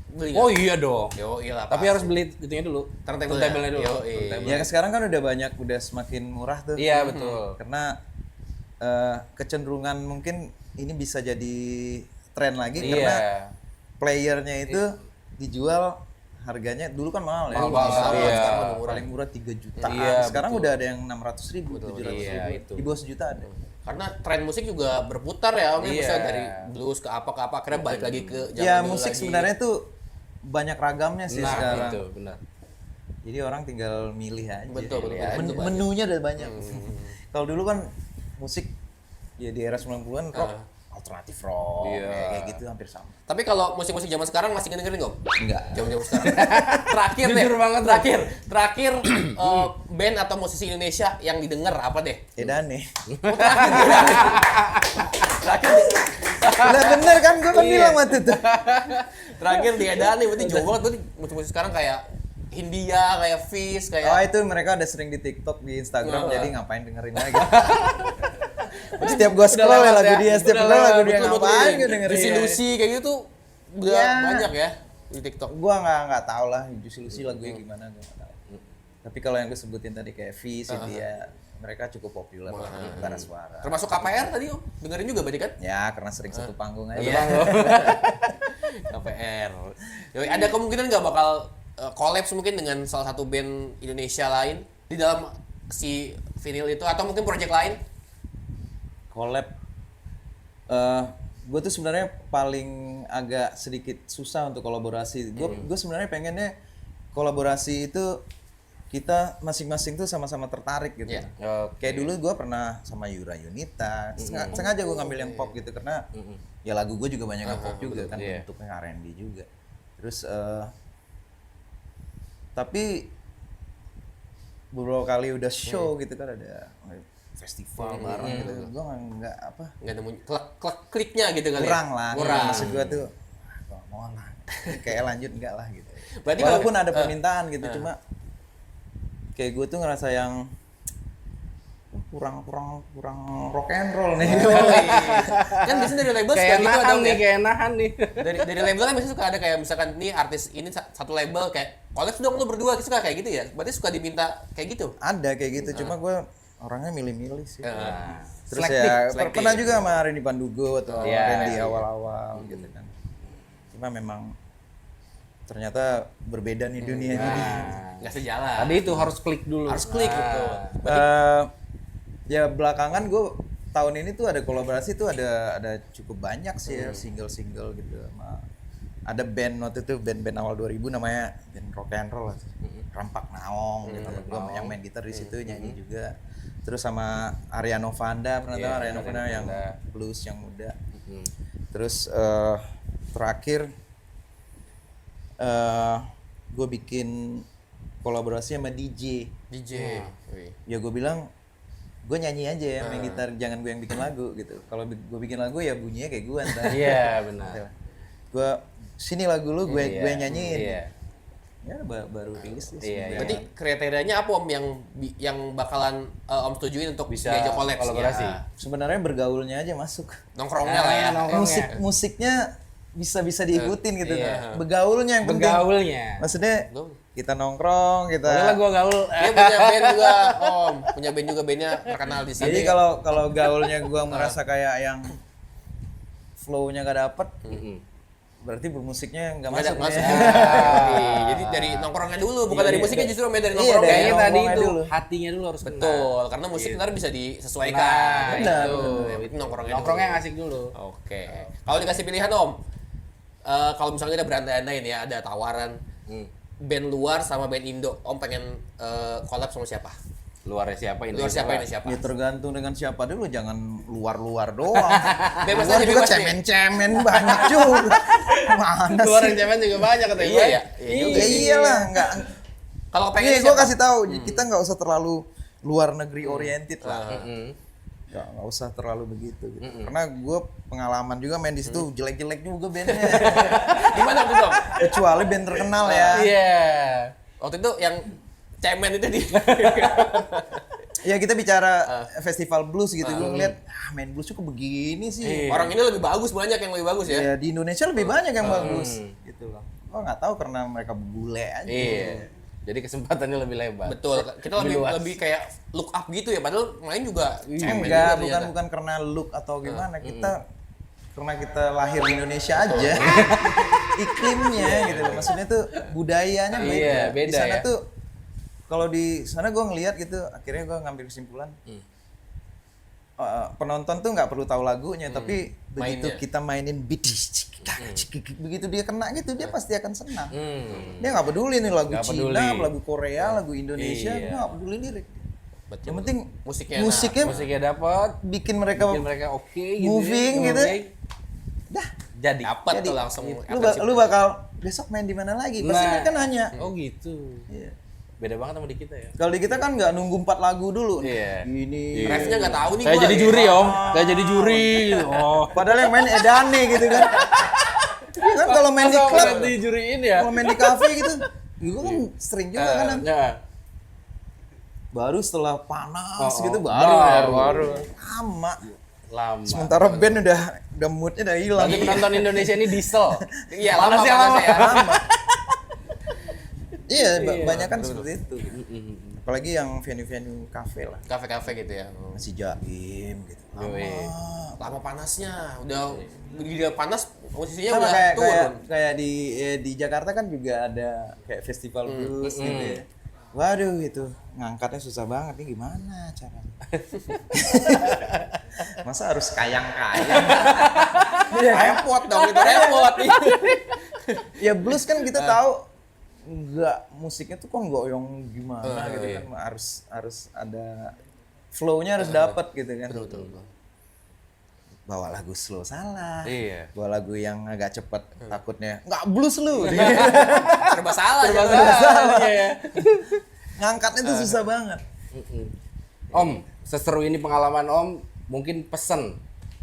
beli nggak? Oh iya dong. Yo, iya Tapi harus beli itunya dulu. Turntable Turntable-nya dulu. Yo, Turntable. Ya sekarang kan udah banyak, udah semakin murah tuh. Iya, betul. Karena kecenderungan mungkin ini bisa jadi tren lagi Iya. karena playernya itu dijual harganya dulu kan mahal ya. Mahal banget, iya. Sekarang udah paling murah 3 jutaan. Iya, sekarang betul. udah ada yang 600.000, 700.000. Iya, itu. Di bawah sejuta ada. Karena tren musik juga berputar ya, Om. Iya. Bisa dari blues ke apa akhirnya balik lagi ke zaman Ya dulu musik lagi. sebenarnya tuh banyak ragamnya sih Nah, sekarang. itu benar. Jadi orang tinggal milih aja. Betul, betul, Ya, betul, banyak. menunya udah banyak. Kalau dulu kan musik ya di era 90-an rock, alternatif rock, Iya. kayak gitu hampir sama. Tapi kalau musik-musik zaman sekarang masih dengerin nggak? Om? Enggak. Jam-jam sekarang. Terakhir deh. Jujur banget, Terakhir band atau musisi Indonesia yang didengar apa deh? Edane. Terakhir Lah bener kan gue kan bilang waktu itu. terakhir di Edani berarti jauh banget berarti musik-musik sekarang kayak Hindia kayak Fish Oh kayak itu mereka udah sering di TikTok, di Instagram, jadi ngapain dengerin lagi. Setiap gua scroll ya lagu dia, setiap scroll lagu dia ngapain gua dengerin. Juicy Lucy kayak gitu tuh udah Ya. banyak ya di TikTok. Gua nggak tahu lah Juicy Lucy lagunya gimana, gua nggak tahu. Tapi kalau yang gue sebutin tadi kayak Fish, Hindia, mereka cukup populer lah antara suara. Termasuk KPR tadi Om, dengerin juga berarti kan? Ya karena sering satu panggung aja. Iya. KPR. Yoi, ada kemungkinan nggak bakal collabs mungkin dengan salah satu band Indonesia lain di dalam si vinyl itu atau mungkin project lain? Collab. Gue tuh sebenarnya paling agak sedikit susah untuk kolaborasi. Gue sebenarnya pengennya kolaborasi itu kita masing-masing tuh sama-sama tertarik gitu. Iya. Kayak dulu gue pernah sama Yura Yunita, sengaja gue ngambil yang pop gitu karena ya lagu gue juga banyak yang pop juga kan, Iya. bentuknya R&B juga. Terus tapi beberapa kali udah show gitu kan, ada festival bareng gitu, gue nggak apa Nggak nemu kliknya gitu kali. kurang ya? lah. Kurang. Maksud gue tuh gak mau lah, kayak lanjut enggak lah gitu. Berarti Walaupun kalau- ada permintaan gitu, cuma kayak gue tuh ngerasa yang kurang rock and roll nih. Kan biasanya dari label suka Kayak gitu ada nahan Om, nih, ya. kayak nahan nih. Dari label kan biasanya suka ada kayak misalkan nih artis ini satu label kayak collab dong lu berdua, suka kayak gitu ya. Berarti suka diminta kayak gitu. Ada kayak gitu, cuma gue orangnya milih-milih sih. Nah, Terus selektif, ya selektif. pernah juga sama Rendy Pandugo atau Iya. Randy awal-awal gitu kan. Cuma memang ternyata berbeda nih dunia ini. nggak sejalan. Tadi itu harus klik dulu. Harus klik betul. Ya belakangan gue tahun ini tuh ada kolaborasi tuh ada cukup banyak sih ya, single-single gitu sama ada band waktu itu band awal 2000 namanya band rock and roll lah. Rampak Naong gitu. Gue yang main gitar di situ, nyanyi juga. Terus sama Ariano Vanda, pernah tahu Ariano Vanda yang blues yang muda. Terus terakhir gue bikin kolaborasi sama DJ. DJ. Wih. Ya gue bilang gue nyanyi aja ya main gitar, jangan gue yang bikin lagu gitu. Kalau gue bikin lagu ya bunyinya kayak gue ntar. Iya, benar. Gue sini lagu lu gue Iya, nyanyiin. Iya. Ya baru rilis sih. Iya, Berarti kriterianya apa Om yang bakalan Om setujuin untuk Bisa diajak collabs? kolaborasi. Ya. Sebenarnya bergaulnya aja masuk. Nongkrongnya lah ya. Musiknya bisa diikutin gitu. Iya. Begaulnya yang penting. Begaulnya. Maksudnya Betul. kita nongkrong, kita. Boleh lah gua gaul. Dia punya band juga Om, punya band juga, bandnya terkenal di sini. Jadi kalau gaulnya gua merasa kayak yang flow-nya gak dapet, berarti bermusiknya nggak Nggak ada masuk. masuk. ya. Jadi dari nongkrongnya dulu, bukan dari musiknya justru main dari Iya, nongkrongnya. dari Kayaknya tadi nongkrongnya itu dulu. hatinya dulu harus kena. Betul, karena musik ntar bisa disesuaikan. Nah, benar, Itu, benar. itu nongkrongnya. Nongkrongnya dulu. yang asik dulu. Oke. Kalau dikasih pilihan Om, kalau misalnya kita berandai-andai nih ya, ada tawaran band luar sama band Indo, Om pengen collab sama siapa? Luarnya siapa ini? Luar siapa ini siapa? Ya tergantung dengan siapa dulu, jangan luar doang. Bebas Luar aja, juga bebas nih. cemen-cemen banyak juga. Mana Luar sih? yang cemen juga banyak katanya. Iya ya. Ya iyalah, nggak. Kalau pengen Nih, gue siapa? kasih tahu, kita nggak usah terlalu luar negeri oriented lah. Nggak usah terlalu begitu. Gitu. Karena gue pengalaman juga main di situ jelek-jelek juga bandnya. Gimana tuh Om? Kecuali band terkenal ya. Iya. Waktu itu yang cemen itu di Ya kita bicara festival blues gitu, gue ngeliat main blues kok begini sih. orang ini lebih bagus, banyak yang lebih bagus ya. Ya di Indonesia lebih banyak yang bagus gitu loh. Oh nggak tahu karena mereka bule aja. Iya. Jadi kesempatannya lebih lebar. Betul. Kita Lebih luas. lebih kayak look up gitu ya, padahal main juga cemen Enggak, juga bukan karena look atau gimana. Kita karena kita lahir di Indonesia aja. Iklimnya gitu loh. Maksudnya tuh budayanya beda. Iya, Di beda sana ya. tuh kalau di sana gue ngelihat gitu, akhirnya gue ngambil kesimpulan. Penonton tuh nggak perlu tahu lagunya, tapi begitu Mainnya. kita mainin beat, begitu dia kena gitu, dia pasti akan senang. Hmm. Dia nggak peduli nih lagu Nggak Cina, peduli. lagu Korea, lagu Indonesia, Iya. dia nggak peduli lirik. Betul. Yang penting Musiknya musiknya Musiknya dapat, bikin mereka bikin mereka oke gitu. moving ya, gitu. moving. Dah. Jadi. dapat Jadi, tuh langsung lu bakal besok main di mana lagi? Pasti Nah. mereka nanya. Oh gitu. Iya. Beda banget sama di kita ya. Kalau di kita kan nggak nunggu 4 lagu dulu. Iya. Ini. refnya nggak tahu nih Kayak gua. jadi juri om, kayak jadi juri. Oh. Padahal yang main Edane gitu kan. Iya kan kalau main di Masa klub, di juriin ya? kalau main di kafe gitu, Gue kan sering juga kan. Ya. Baru setelah panas Oh, gitu baru. Lama. Lama. Sementara band udah moodnya udah hilang. Berarti penonton Indonesia ini diesel. Iya, Panasnya lama. ya. Iya, banyak kan seperti itu. Apalagi yang venue-venue kafe lah. Kafe-kafe gitu ya. Masih jaim gitu. Lama panasnya, udah panas posisinya Sama udah kayak turun. kayak di Jakarta kan juga ada kayak festival blues gitu ya. Waduh itu ngangkatnya susah banget nih, gimana caranya? Masa harus kayang-kayang? Repot dong, itu repot. Ya blues kan kita tahu nggak, musiknya tuh kok goyong gimana gitu kan, harus ada flow-nya harus dapat gitu kan. Betul. Bawa lagu slow salah. Iya. Bawa lagu yang agak cepet takutnya nggak blues lu. Serba salah. Iya. Ngangkatnya tuh susah banget. Om, seseru ini pengalaman Om, mungkin pesen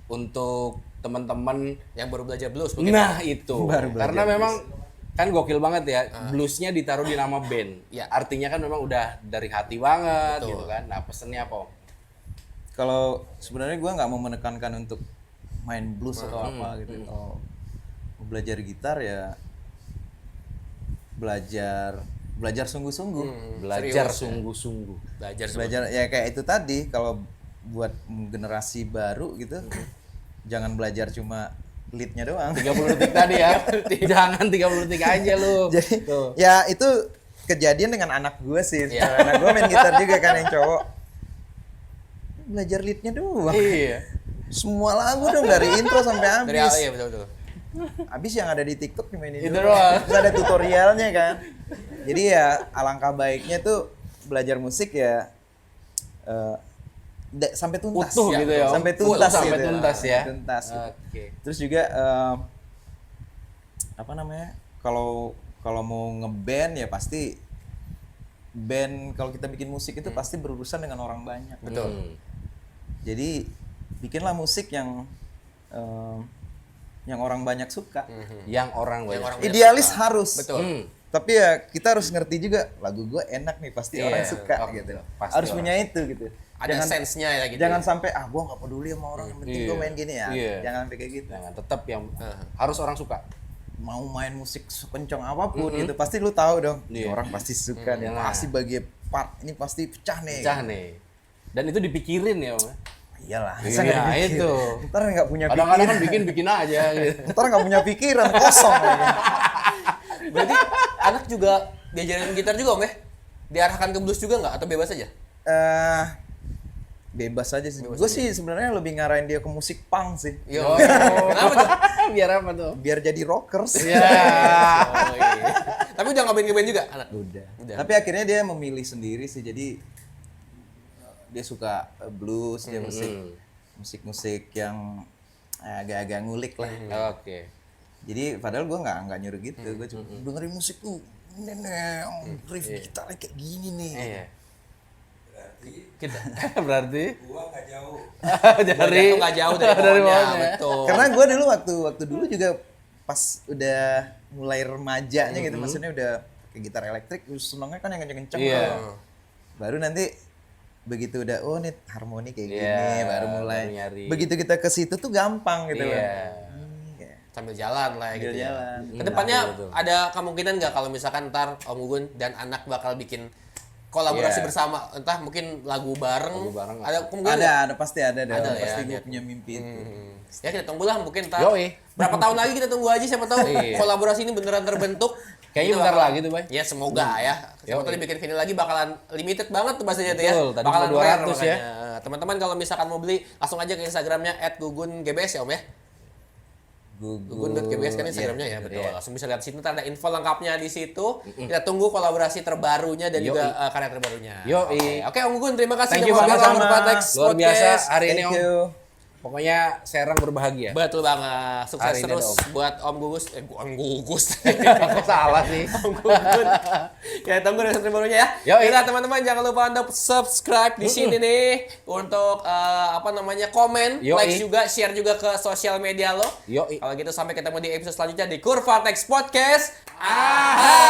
untuk teman-teman. Yang baru belajar blues mungkin. Nah itu, Baru belajar karena memang kan gokil banget ya, bluesnya ditaruh di nama band. Ya. Artinya kan memang udah dari hati banget. Betul. Gitu kan. Nah pesennya apa Om? Kalau sebenarnya gue nggak mau menekankan untuk main blues atau apa gitu. Kalau mau belajar gitar ya belajar sungguh-sungguh. Belajar Serius, ya? sungguh-sungguh. Belajar ya kayak itu tadi, kalau buat generasi baru gitu jangan belajar cuma leadnya doang. 30 detik tadi ya. Jangan 30 detik aja lu. Jadi Tuh. ya itu kejadian dengan anak gue sih. Iya. Anak gue main gitar juga kan, yang cowok. Belajar leadnya doang. Iya. Semua lagu dong dari intro sampai habis. Dari awal, iya betul. Habis yang ada di TikTok dimainin Itu doang. doang. Terus ada tutorialnya kan. Jadi ya alangkah baiknya tuh belajar musik ya sampai tuntas. Utuh Ya, gitu ya, Om. Sampai Full, tuntas sampai gitu. tuntas ya. Sampai tuntas gitu. Oke. Terus juga apa namanya? Kalau mau ngeband ya pasti band, kalau kita bikin musik itu pasti berurusan dengan orang banyak. Betul. Jadi bikinlah musik yang orang banyak suka. Yang orang banyak. orang- Idealis harus. Betul. Tapi ya kita harus ngerti juga lagu gue enak nih, pasti Iya, orang suka oke, gitu. pasti Harus orang. punya itu gitu. Ada sense-nya ya gitu. Jangan ya. sampai gue nggak peduli sama orang, yang penting gue Iya. main gini ya. Iya. Jangan sampai kayak gitu. Jangan, tetap yang harus orang suka. Mau main musik sekencang apapun gitu, pasti lu tahu dong. Ini Iya. orang pasti suka nih, Nah. pasti bagi part ini pasti pecah nih. Pecah nih. Dan itu dipikirin ya Om. Iyalah. Iya, masa nggak dipikir? itu. Ntar nggak punya Kadang-kadang kan pikiran. bikin aja gitu. Ntar nggak punya pikiran, kosong. lagi. Berarti anak juga diajarin gitar juga Om ya? Diarahkan ke blues juga nggak atau bebas aja? Bebas aja sih. Gue sih sebenarnya lebih ngarahin dia ke musik punk sih. Yo. Oh. Kenapa tuh? Biar apa tuh? Biar jadi rockers. Ya. Oh, iya. Tapi udah ngeband juga anak? Udah. Udah. Tapi akhirnya dia memilih sendiri sih. Jadi dia suka blues, dia musik-musik yang agak-agak ngulik lah. Oke. Jadi padahal gue nggak nyuruh gitu. Gue cuma dengerin musik tuh, nenek, riff gitarnya kayak gini nih. Iya. Kita. Berarti Gua nggak jauh. dari Tuh nggak jauh dari dari pohonnya, pohonnya. betul. Karena gue dulu waktu dulu juga pas udah mulai remajanya gitu, maksudnya udah pakai gitar elektrik, senengnya kan yang kenceng-kenceng. Iya. tuh. Baru nanti begitu udah nih harmoni kayak Iya, gini, baru mulai. baru nyari. Begitu kita ke situ tuh gampang gitu loh. Iya. Sambil jalan lah ya Sambil gitu ya. jalan. Kedepannya Betul. ada kemungkinan nggak kalau misalkan ntar Om Gugun dan anak bakal bikin kolaborasi Iya. bersama, entah mungkin lagu bareng, Lagu bareng ada kemungkinan nggak? Ada pasti ada deh. Ada ya, Pasti gue lihat. punya mimpi itu. Ya kita tunggulah mungkin ntar. Yoi. Berapa tahun lagi kita tunggu aja, siapa tahu Iya. kolaborasi ini beneran terbentuk. Kayaknya Kita bentar bakal- lagi tuh, Bay. Ya semoga ya. Siapa tahu dibikin vinyl lagi bakalan limited banget tuh bahasanya tuh ya. Betul, tadi Bakalan cuma 200 rare ya. makanya. Teman-teman kalau misalkan mau beli langsung aja ke Instagramnya @gugungbs ya Om ya. Gugun.gbs kan Instagramnya ya, betul. Langsung bisa lihat situ, ntar ada info lengkapnya di situ. Kita tunggu kolaborasi terbarunya dan juga karya terbarunya. Yoi. Oke, Om Gugun, terima kasih Thank you udah mau banget datang sama. ke Patex Luar biasa Podcast. hari ini Thank Om. you. Pokoknya Serang berbahagia. Betul banget. Sukses Hari ini terus ada, Om. buat Om Gugus. Om Gugus. Kok salah sih? Om Gugun. Ya, tunggu episode barunya ya. Yoi. Kita teman-teman jangan lupa untuk subscribe di sini nih untuk komen, Yoi. like juga, share juga ke sosial media lo. Yoi. Kalau gitu sampai ketemu di episode selanjutnya di Kurva Text Podcast. Ahai.